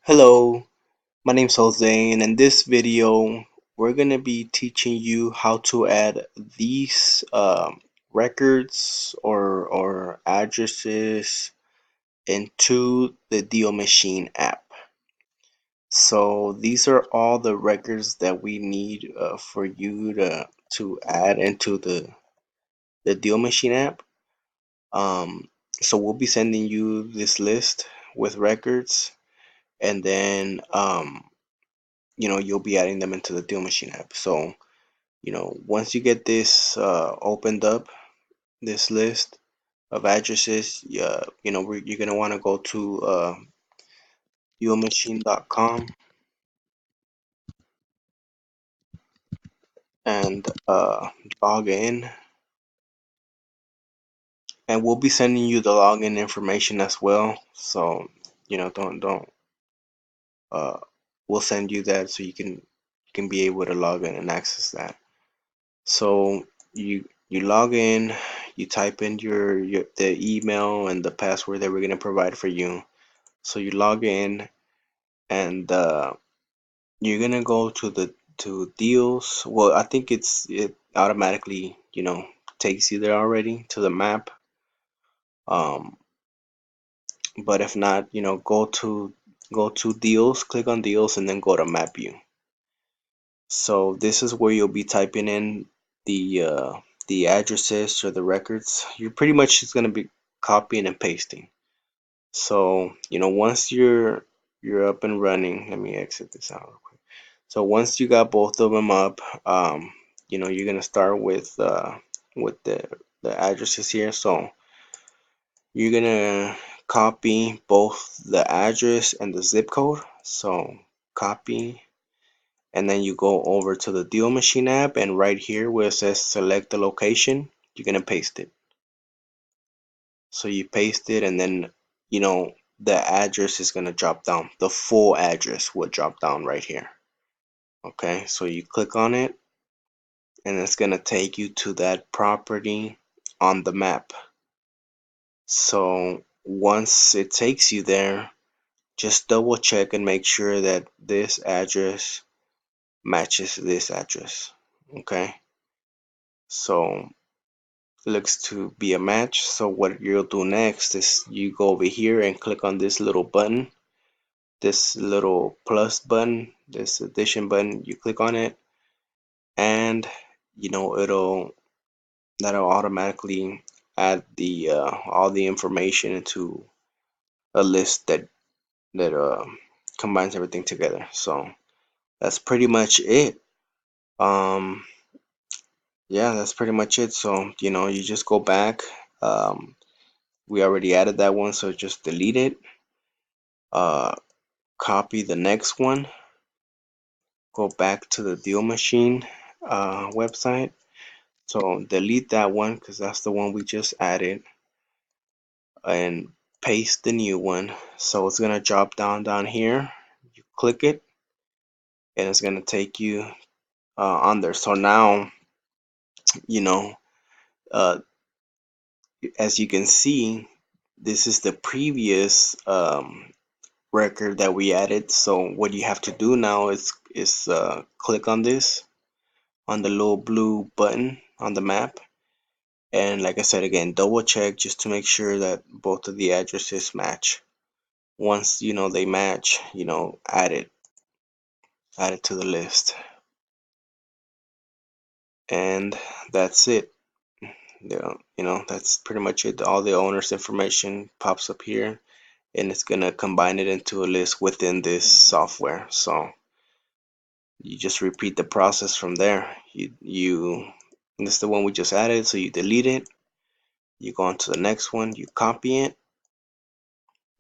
Hello, my name's Jose, and in this video, we're going to be teaching you how to add these records or addresses into the DealMachine app. So these are all the records that we need for you to add into the DealMachine app. So we'll be sending you this list with records, and then you'll be adding them into the DealMachine app. So once you get this opened up, this list of addresses, you're gonna want to go to DealMachine.com and log in, and we'll be sending you the login information as well. So don't uh we'll send you that so you can be able to log in and access that. So you log in, you type in your the email and the password that we're gonna provide for you. So you log in, and you're gonna go to deals. Well, I think it automatically takes you there already to the map. Um, but if not, go to deals, click on deals, and then go to map view. So this is where you'll be typing in the addresses or the records. You're pretty much just gonna be copying and pasting. So once you're up and running, let me exit this out real quick. So once you got both of them up, you're gonna start with the addresses here. So you're gonna copy both the address and the zip code. So copy, and then you go over to the DealMachine app, and right here where it says select the location, you're gonna paste it. So you paste it, and then the address is gonna drop down. The full address will drop down right here. Okay, so you click on it, and it's gonna take you to that property on the map. So once it takes you there, just double check and make sure that this address matches this address. Okay, so looks to be a match. So what you'll do next is you go over here and click on this little button, this little plus button, this addition button. You click on it, and that'll automatically add the all the information into a list that combines everything together. So that's pretty much it. um yeah, that's pretty much it. So you just go back. We already added that one, so just delete it. uh Copy the next one, go back to the DealMachine website. So delete that one because that's the one we just added, and paste the new one. So it's gonna drop down here. You click it, and it's gonna take you on there. So now, you know, uh, as you can see, this is the previous record that we added. So what you have to do now is click on this, on the little blue button on the map, and like I said again, double check just to make sure that both of the addresses match. Once they match, add it to the list, and that's it. That's pretty much it. All the owner's information pops up here, and it's gonna combine it into a list within this software. So you just repeat the process from there. This is the one we just added, so you delete it, you go on to the next one, you copy it,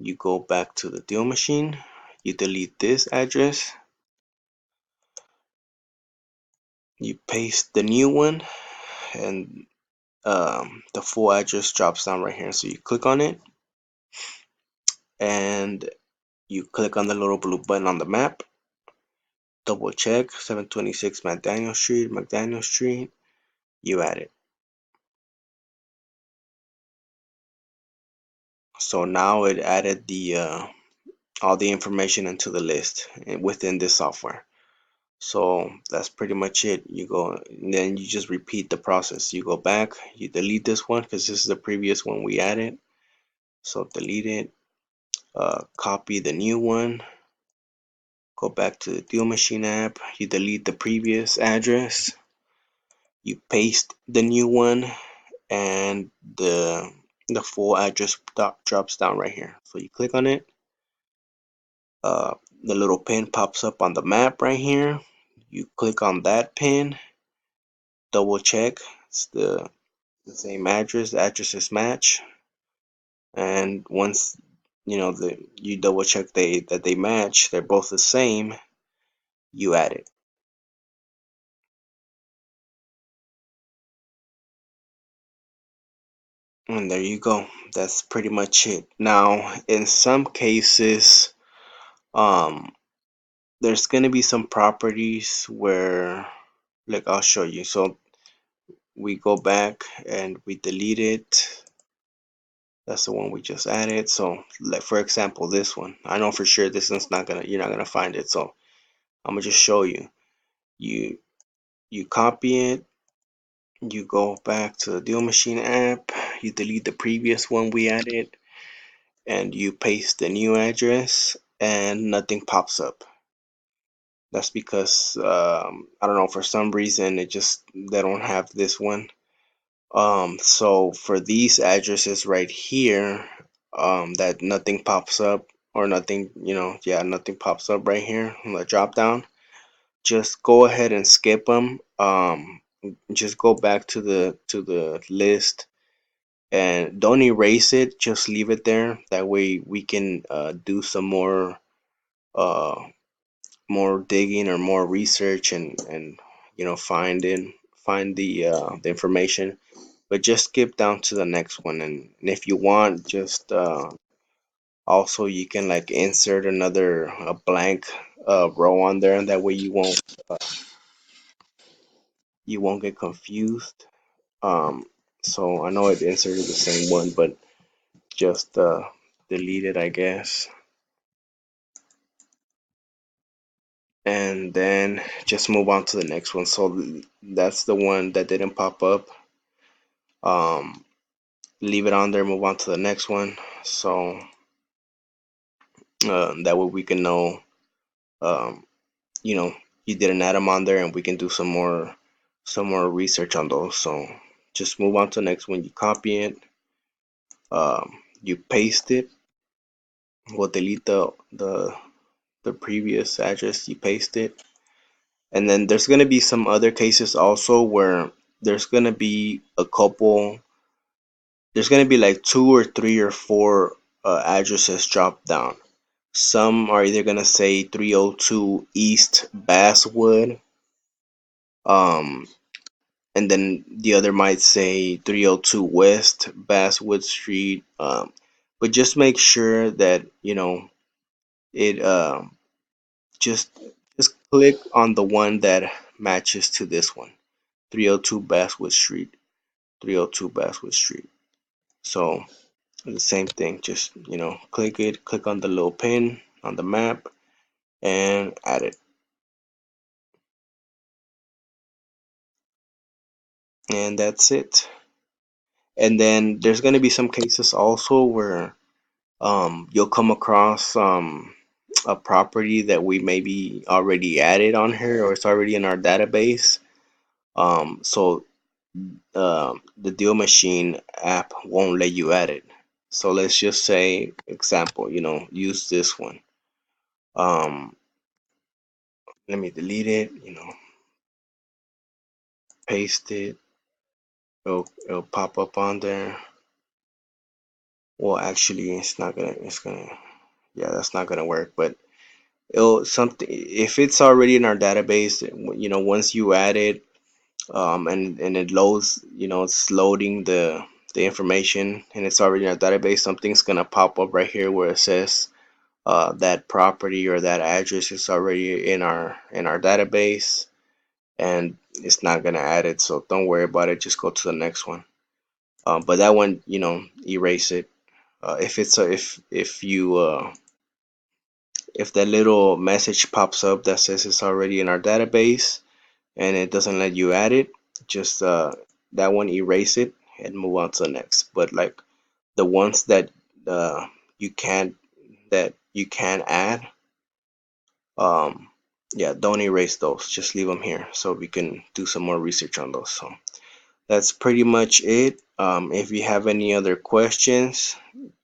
you go back to the DealMachine, you delete this address, you paste the new one, and the full address drops down right here. So you click on it, and you click on the little blue button on the map, double check 726 McDaniel Street, you add it. So now it added all the information into the list within this software. So that's pretty much it. You go and then you just repeat the process. You go back, you delete this one because this is the previous one we added. So delete it, copy the new one, go back to the DealMachine app, you delete the previous address, you paste the new one, and the full address drops down right here. So you click on it, uh, the little pin pops up on the map right here. You click on that pin, double check it's the same address, the addresses match, and once you double check that they match, they're both the same, you add it. And there you go. That's pretty much it. Now, in some cases, um, there's gonna be some properties where, like, I'll show you. So we go back and we delete it. That's the one we just added. So, like for example, this one. I know for sure this one's not gonna you're not gonna find it. So I'm gonna just show you. You you copy it. You go back to the DealMachine app. You delete the previous one we added, and you paste the new address, and nothing pops up. That's because I don't know, for some reason it just they don't have this one. So for these addresses right here, that nothing pops up or nothing, yeah, nothing pops up right here on the drop down. Just go ahead and skip them. Just go back to the list and don't erase it. Just leave it there. That way we can do some uh more digging or more research and find the information. But just skip down to the next one, and if you want, just also you can like insert another a blank row on there, and that way you won't get confused. um so I know it inserted the same one, but just delete it, I guess, and then just move on to the next one. So that's the one that didn't pop up. um Leave it on there, move on to the next one. So that way we can know, um you know you didn't add them on there, and we can do some more research on those. So just move on to the next one. You copy it, you paste it. We'll delete the previous address. You paste it, and then there's gonna be some other cases also where there's gonna be a couple. There's gonna be like two or three or four addresses dropped down. Some are either gonna say 302 East Basswood, um, and then the other might say 302 West Basswood Street. But just make sure that it just just click on the one that matches to this one, 302 Basswood Street, 302 Basswood Street. So the same thing, just click it, click on the little pin on the map, and add it, and that's it. And then there's gonna be some cases also where you'll come across a property that we maybe already added on here, or it's already in our database. So the DealMachine app won't let you add it. So let's just say, example, use this one. Um, Let me delete it, paste it. It'll pop up on there. Well, actually, yeah, that's not gonna work, but it'll something if it's already in our database. Once you add it, and it loads, it's loading the information, and it's already in our database, something's gonna pop up right here where it says that property or that address is already in our database, and it's not gonna add it. So don't worry about it, just go to the next one. But that one, erase it. If it's if you if that little message pops up that says it's already in our database and it doesn't let you add it, just that one, erase it and move on to the next. But like the ones that uh, you can't that you can add, um, yeah, don't erase those. Just leave them here so we can do some more research on those. So that's pretty much it. If you have any other questions,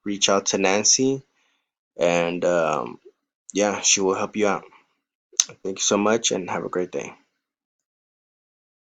reach out to Nancy, and yeah, she will help you out. Thank you so much and have a great day.